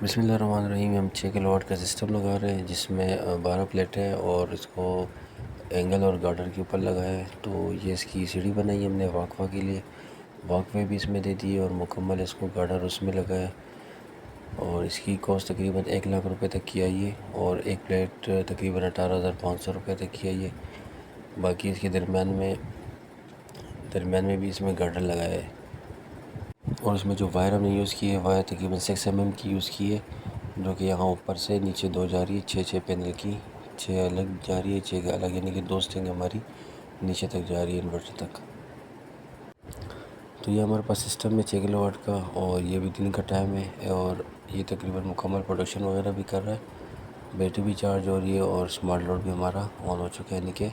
بسم اللہ الرحمن الرحیم۔ ہم 6 کلو واٹ کا سسٹم لگا رہے ہیں جس میں 12 پلیٹیں اور اس کو اینگل اور گارڈر کے اوپر لگایا ہے۔ تو یہ اس کی سیڑھی بنائی ہم نے واقفہ کے لیے، واقفے بھی اس میں دے دیے اور مکمل اس کو گارڈر اس میں لگایا، اور اس کی کاسٹ تقریباً 1 لاکھ روپے تک کی آئی ہے، اور ایک پلیٹ تقریباً 18,500 روپے تک کی آئی ہے۔ باقی اس کے درمیان میں بھی اس میں گارڈر لگایا ہے، اور اس میں جو وائر ہم نے یوز کی ہے وائر تقریباً 6 mm کی یوز کی ہے، جو کہ یہاں اوپر سے نیچے 2 جا رہی ہے، 6 پینل کی، 6 الگ جا رہی ہے، 6 الگ، یعنی کہ 2 سٹرنگ ہماری نیچے تک جا رہی ہے انورٹر تک۔ تو یہ ہمارے پاس سسٹم ہے 6 کلو واٹ کا، اور یہ بھی دن کا ٹائم ہے، اور یہ تقریباً مکمل پروڈکشن وغیرہ بھی کر رہا ہے، بیٹری بھی چارج ہو رہی ہے، اور سمارٹ لوڈ بھی ہمارا آن ہو چکا ہے، یعنی کہ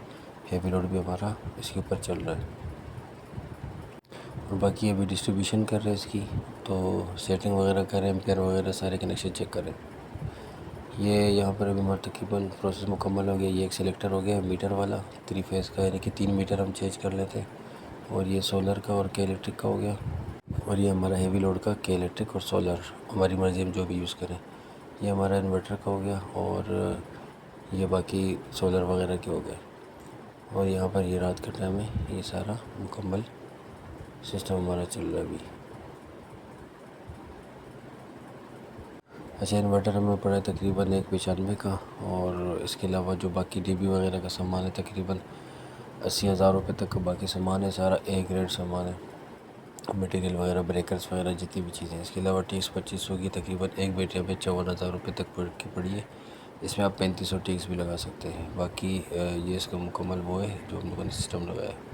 ہیوی لوڈ بھی ہمارا اس کے اوپر چل رہا ہے۔ اور باقی ابھی ڈسٹریبیوشن کر رہے ہیں اس کی، تو سیٹنگ وغیرہ کر رہے ہیں، ایمپیئر وغیرہ سارے کنیکشن چیک کر رہے ہیں۔ یہ یہاں پر ابھی ہمارا تقریباً پروسیس مکمل ہو گیا۔ یہ ایک سلیکٹر ہو گیا میٹر والا 3 فیز کا، یعنی کہ 3 میٹر ہم چینج کر لیتے ہیں، اور یہ سولر کا اور کے الیکٹرک کا ہو گیا، اور یہ ہمارا ہیوی لوڈ کا کے الیکٹرک اور سولر، ہماری مرضی ہم جو بھی یوز کریں۔ یہ ہمارا انورٹر کا ہو گیا، اور یہ باقی سولر وغیرہ کے ہو گئے، اور یہاں پر یہ رات کا ٹائم ہے، یہ سارا مکمل سسٹم ہمارا چل رہا ہے ابھی۔ اچھا، انورٹر ہمیں پڑا ہے تقریباً 195 کا، اور اس کے علاوہ جو باقی ڈی بی وغیرہ کا سامان ہے تقریباً 80,000 روپے تک کا باقی سامان ہے، سارا اے گریڈ سامان ہے، مٹیریل وغیرہ، بریکرز وغیرہ جتنی بھی چیزیں ہیں۔ اس کے علاوہ ٹیکس 2500 کی تقریباً ایک بیٹری ہمیں 54,000 روپے تک کی پڑی ہے، اس میں آپ 3500 ٹیکس بھی لگا سکتے ہیں۔ باقی یہ اس کا مکمل وہ ہے جو ہم لوگوں نے سسٹم لگایا ہے۔